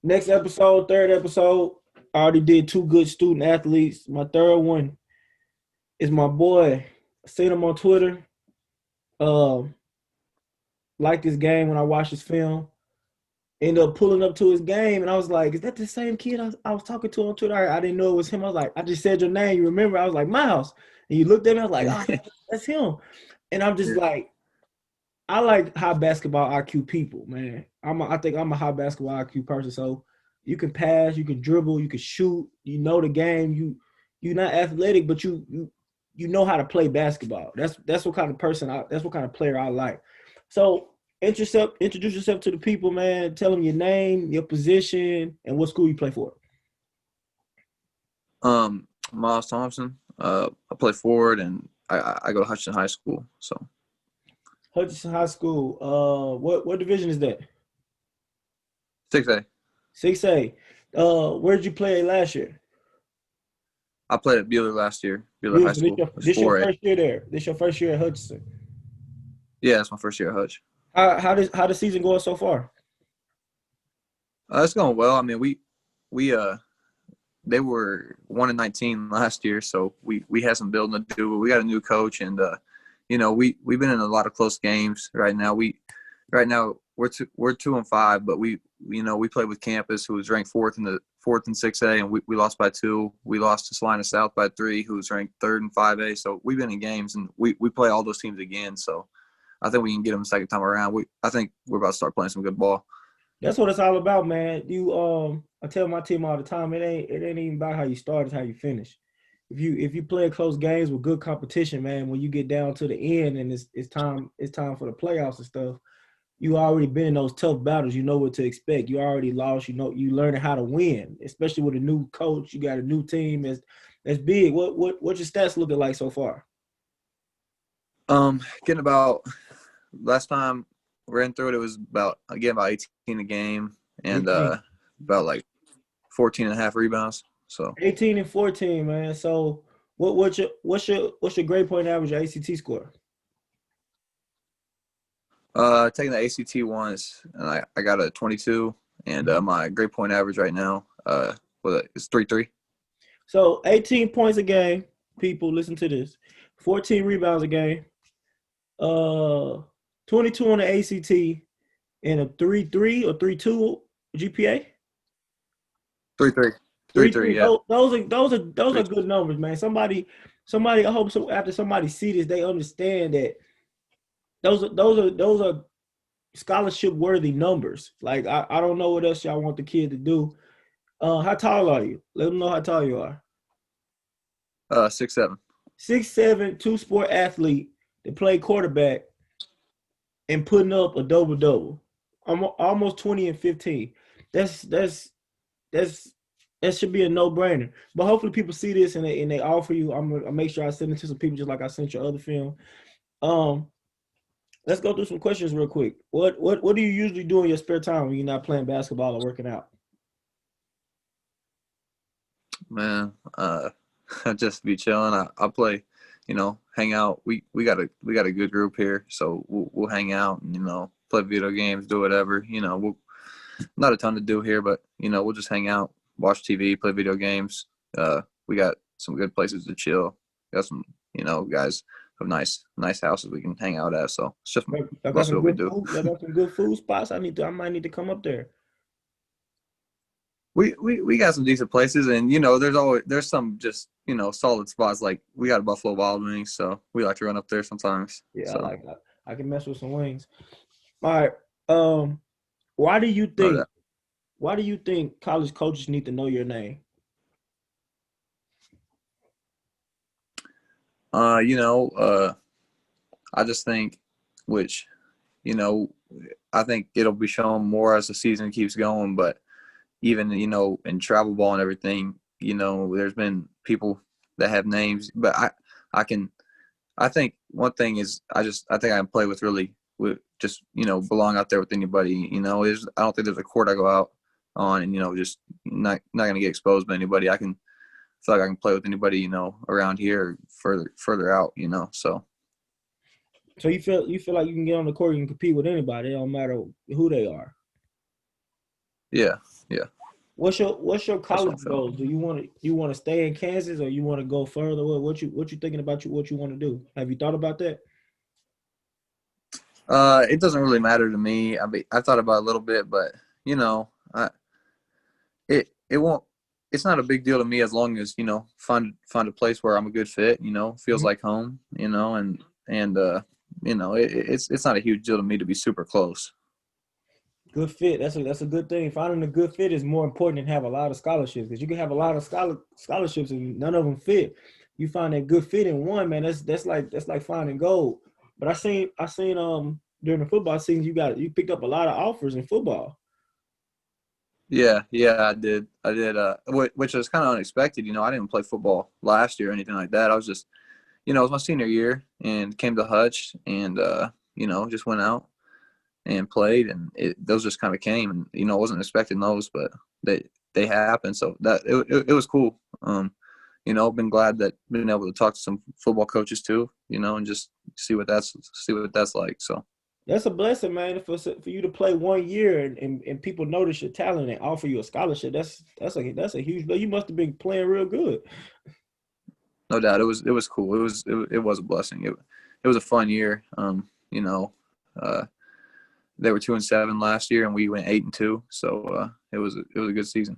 Next episode, third episode. I already did two good student athletes. My third one is my boy. I seen him on Twitter. Um, liked his game when I watched his film. Ended up pulling up to his game, and I was like, "Is that the same kid I was talking to on Twitter?" I didn't know it was him. I was like, "I just said your name. You remember?" I was like, "Myles," and you looked at me. I was like, "Oh, that's him." And I'm just Yeah. like, I like high basketball IQ people, man. I think I'm a high basketball IQ person. So you can pass, you can dribble, you can shoot. You know the game. You're not athletic, but you know how to play basketball. That's what kind of person that's what kind of player I like. So introduce yourself to the people, man. Tell them your name, your position, and what school you play for. Myles Thompson. I play forward, and I go to Hutchinson High School. So Hutchinson High School. What division is that? 6A. 6A. Where did you play last year? I played at Bueller last year. Bueller High Beautiful. This School. your It was this your 4A. first year there. This your first year at Hutchinson. Yeah, it's my first year at Hutch. How the season going so far? It's going well. I mean, we they were 1-19 last year, so we had some building to do. We got a new coach, and we've been in a lot of close games right now. We're 2-5, but we played with Campus, who was ranked fourth in 6A, and we lost by 2. We lost to Salina South by 3, who was ranked third in 5A. So we've been in games, and we play all those teams again. So I think we can get them the second time around. I think we're about to start playing some good ball. That's what it's all about, man. I tell my team all the time, it ain't even about how you start, it's how you finish. If you play close games with good competition, man, when you get down to the end and it's time for the playoffs and stuff, you already been in those tough battles. You know what to expect. You already lost. You know you learning how to win, especially with a new coach. You got a new team. That's big. What's your stats looking like so far? Getting about last time ran through it, it was about 18 a game, and 18, about like 14 and a half rebounds. So 18 and 14, man. So what's your grade point average, your ACT score? taking the ACT once, and I got a 22, and Mhm. my grade point average right now is 3.3. So 18 points a game. People listen to this. 14 rebounds a game. Uh, 22 on the ACT and a 3.3 or 3.2 GPA. 3.3. three Three three three. yeah. Those are 3.3. good numbers, man. Somebody. I hope so. After somebody see this, they understand that those are scholarship worthy numbers. Like I don't know what else y'all want the kid to do. How tall are you? Let them know how tall you are. 6'7". 6'7", two-sport athlete that play quarterback and putting up a double double. Almost 20 and 15. That's that's that's that should be a no brainer. But hopefully people see this and they offer you. I'm gonna make sure I send it to some people just like I sent your other film. Um, let's go through some questions real quick. What do you usually do in your spare time when you're not playing basketball or working out? Man, just be chilling. I play, hang out. We got a good group here, so we'll hang out and play video games, do whatever. Not a ton to do here, but we'll just hang out, watch TV, play video games. We got some good places to chill. Got some guys have nice houses we can hang out at. So it's just I got mostly some what we good do. food. I got some good food spots. I might need to come up there. We got some decent places, and there's some just solid spots, like we got a Buffalo Wild Wings, so we like to run up there sometimes. Yeah, I So like that. I can mess with some wings. All right. Um, why do you no think doubt. why do you think college coaches need to know your name? Uh, you know, uh, I just think, which you know, I think it'll be shown more as the season keeps going. But even in travel ball and everything, there's been people that have names, but I can I think one thing is I think I can play with just belong out there with anybody. I don't think there's a court I go out on and just not gonna get exposed by anybody. I can feel like I can play with anybody around here further out. So So you feel like you can get on the court and compete with anybody. It don't matter who they are. yeah, Yeah, What's your that's what college I felt. goals? Do you want to stay in Kansas or you want to go further? What you thinking about what you want to do? Have you thought about that? It doesn't really matter to me. I thought about it a little bit, but you know, it won't. It's not a big deal to me as long as find a place where I'm a good fit. Feels Mhm. like home. And it's not a huge deal to me to be super close. Good fit. That's a good thing. Finding a good fit is more important than have a lot of scholarships because you can have a lot of scholarships and none of them fit. You find that good fit in one, man. That's like finding gold. But I seen during the football season you picked up a lot of offers in football. Yeah, yeah, I did. Which was kind of unexpected. I didn't play football last year or anything like that. I was just, it was my senior year and came to Hutch and just went out and played, and those just kind of came, and I wasn't expecting those, but they happened, so that it was cool. Been glad that been able to talk to some football coaches too, and just see what that's like. So That's a blessing, man. For you to play 1 year and people notice your talent and offer you a scholarship. That's a huge. You must have been playing real good. no doubt, it was cool. It was a blessing. It was a fun year. Uh, they were 2-7 last year, and we went 8-2. So it was a good season.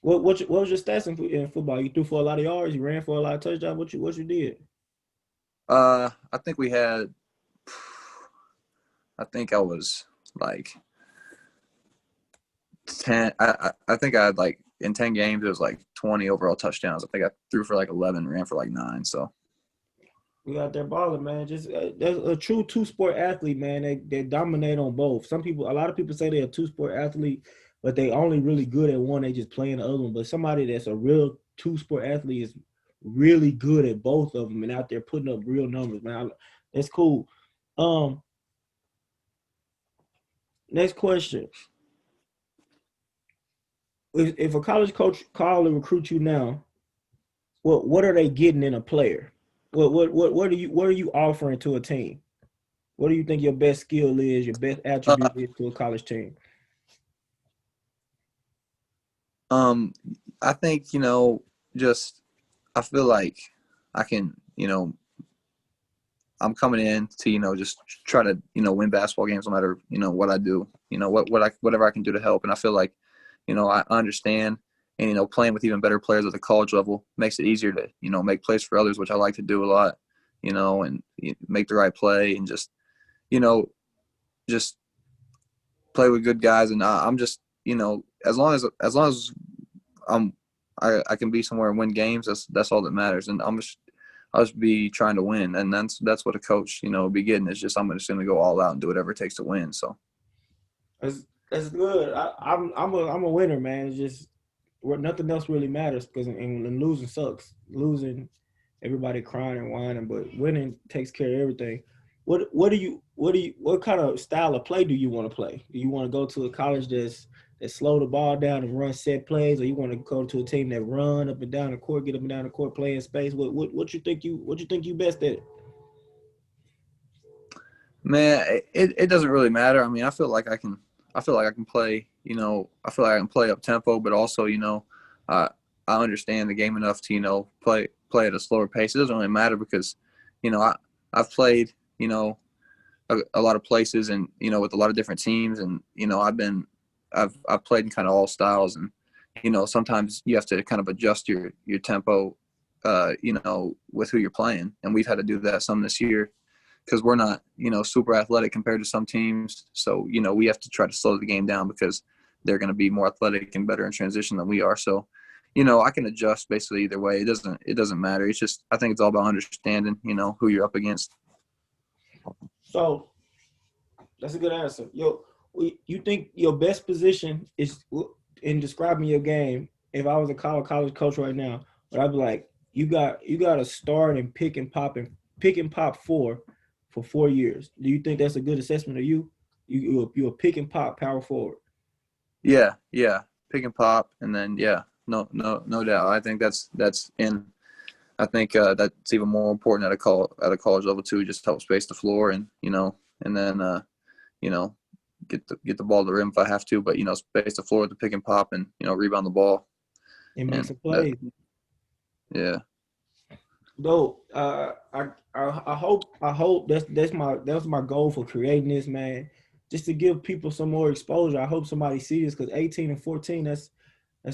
What was your stats in football? You threw for a lot of yards. You ran for a lot of touchdowns. What you did? I think we had. I think I was like 10. I think I had like in 10 games it was like 20 overall touchdowns. I think I threw for like 11, ran for like 9. So We out there balling, man. Just there's a true two-sport athlete, man. They dominate on both. A lot of people say they're a two-sport athlete, but they only really good at one. They just playing the other one. But somebody that's a real two-sport athlete is really good at both of them and out there putting up real numbers, man. That's cool. Um, Next question: if a college coach call and recruit you now, what are they getting in a player? What are you offering to a team? What do you think your best skill is, your best uh, attribute is to a college team? um I think just I feel like I can I'm coming in to just try to win basketball games no matter what I do, whatever I can do to help. And I feel like I understand, and playing with even better players at the college level makes it easier to make plays for others, which I like to do a lot, and make the right play, and you know just play with good guys. And I'm just as long as I'm I can be somewhere and win games, that's all that matters. And I'll just be trying to win, and that's what a coach will be getting. Is just I'm just going to go all out and do whatever it takes to win. So That's good. I'm a winner, man. It's just nothing else really matters because and losing sucks. Losing, everybody crying and whining, but winning takes care of everything. What kind of style of play do you want to play? Do you want to go to a college that slow the ball down and run set plays, or you want to go to a team that run up and down the court, get up and down the court, play in space? What you think you best at? man, it doesn't really matter. I mean, I feel like I can play. I feel like I can play up tempo, but also I I understand the game enough to play at a slower pace. It doesn't really matter because I've played a lot of places, and with a lot of different teams, and I've played in kind of all styles. And sometimes you have to kind of adjust your tempo with who you're playing, and we've had to do that some this year because we're not super athletic compared to some teams. So we have to try to slow the game down because they're going to be more athletic and better in transition than we are. So I can adjust basically either way. It doesn't matter. It's just, I think it's all about understanding who you're up against. So that's a good answer. You think your best position is in describing your game? If I was a college coach right now, but I'd be like, you got to start and pick and pop for 4 years. Do you think that's a good assessment of you? You a pick and pop power forward. Yeah, yeah. Pick and pop, and then yeah, no doubt. I think that's in. I think that's even more important at a college level too. Just help space the floor, and and then you know get the ball to the rim if I have to, but space the floor with the pick and pop and rebound the ball and make and some plays. Yeah. Though, I hope that's my goal for creating this, man. Just to give people some more exposure. I hope somebody sees this because 18 and 14, that's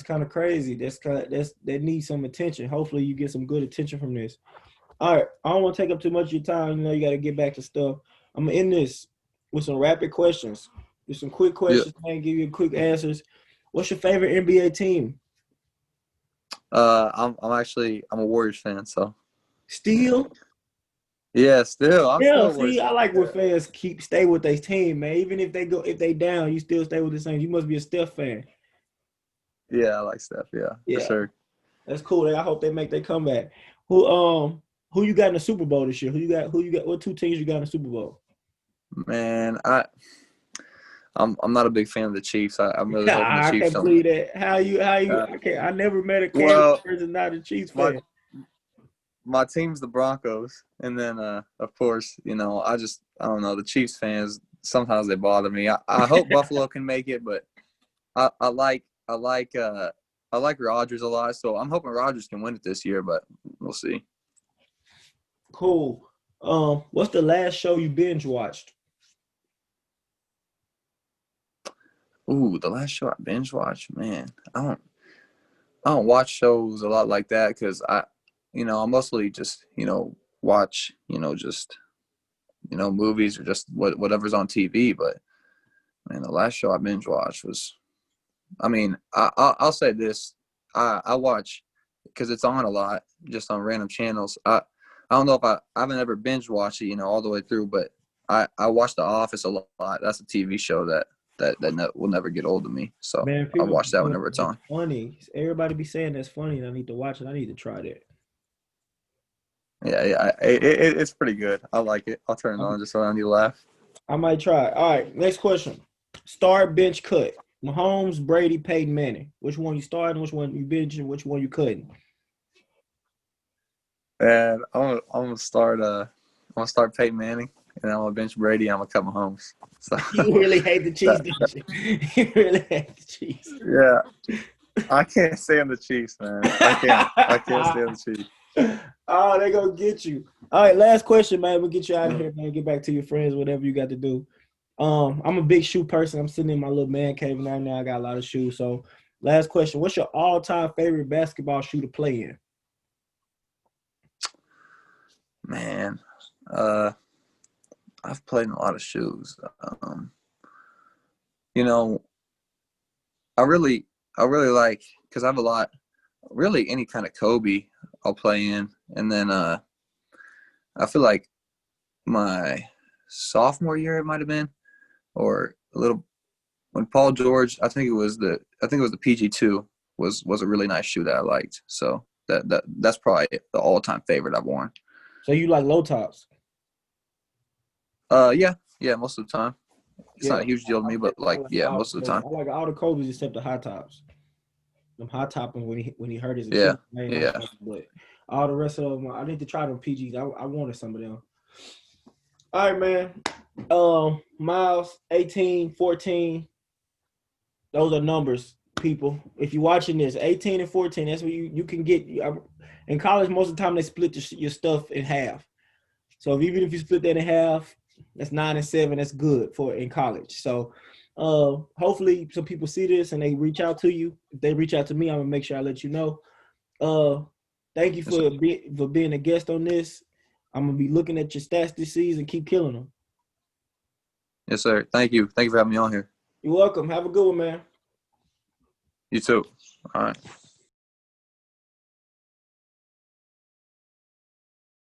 kind of crazy. That needs some attention. Hopefully, you get some good attention from this. All right, I don't want to take up too much of your time. You got to get back to stuff. I'm gonna end this with some rapid questions. Just some quick questions, man. Give you quick answers. What's your favorite NBA team? I'm a Warriors fan, so. Still? Yeah, still. I'm Yeah, still see, I like when fans stay with their team, man. Even if they down, you still stay with the same. You must be a Steph fan. Yeah, I like Steph. Yeah, for sure. That's cool. I hope they make their comeback. Who you got in the Super Bowl this year? Who you got? What two teams you got in the Super Bowl? Man, I'm not a big fan of the Chiefs. I'm really hoping the I Chiefs can't don't. believe that. How you I never met a Cowboys person not a Chiefs fan. My team's the Broncos, and then of course, I don't know, the Chiefs fans, sometimes they bother me. I hope Buffalo can make it, but I like Rodgers a lot, so I'm hoping Rodgers can win it this year, but we'll see. Cool. What's the last show you binge watched? Ooh, the last show I binge watched, man. I don't watch shows a lot like that because I mostly just watch just movies or just whatever's on TV. But man, the last show I binge watched was, I'll say this, I watch because it's on a lot, just on random channels. I don't know if I haven't ever binge watched it all the way through, but I watch The Office a lot. That's a TV show that will never get old to me. So Man, I watch that whenever it's on. Funny. Everybody be saying that's funny, and I need to watch it. I need to try that. Yeah, it's pretty good. I like it. I'll turn it on just so I need to laugh. I might try. All right, next question. Start, bench, cut. Mahomes, Brady, Peyton Manning. Which one you starting? Which one you benching? Which one you cutting? And I'm gonna start Peyton Manning, and I'm gonna bench Brady. I'm gonna cut Mahomes. So You really hate the Chiefs, don't you? You really hate the Chiefs. Yeah, I can't stand the Chiefs, man. I can't stand the Chiefs. Oh, they gonna get you. All right, last question, man. We'll get you out of here, man. Get back to your friends, whatever you got to do. I'm a big shoe person. I'm sitting in my little man cave right now. I got a lot of shoes. So, last question: what's your all-time favorite basketball shoe to play in? Man, I've played in a lot of shoes. I really like, because I have a lot. Really, any kind of Kobe I'll play in, and then I feel like my sophomore year it might have been, or a little when Paul George. I think it was the PG2 was a really nice shoe that I liked. So that's probably the all-time favorite I've worn. So you like low tops? Yeah, most of the time. It's not a huge deal to me, but most of the time. I like all the Kobe's except the high tops. Them high topping when he hurt his Yeah, Achilles, yeah. But all the rest of them, I need to try them PGs. I wanted some of them. All right, man. Myles, 18, 14. Those are numbers, people. If you're watching this, 18 and 14, that's what you can get. In college, most of the time, they split your stuff in half. So even if you split that in half, that's 9 and 7. That's good for in college. So hopefully some people see this and they reach out to you. If they reach out to me, I'm going to make sure I let you know. Thank you for being a guest on this. I'm going to be looking at your stats this season. Keep killing them. Yes, sir. Thank you. Thank you for having me on here. You're welcome. Have a good one, man. You too. All right.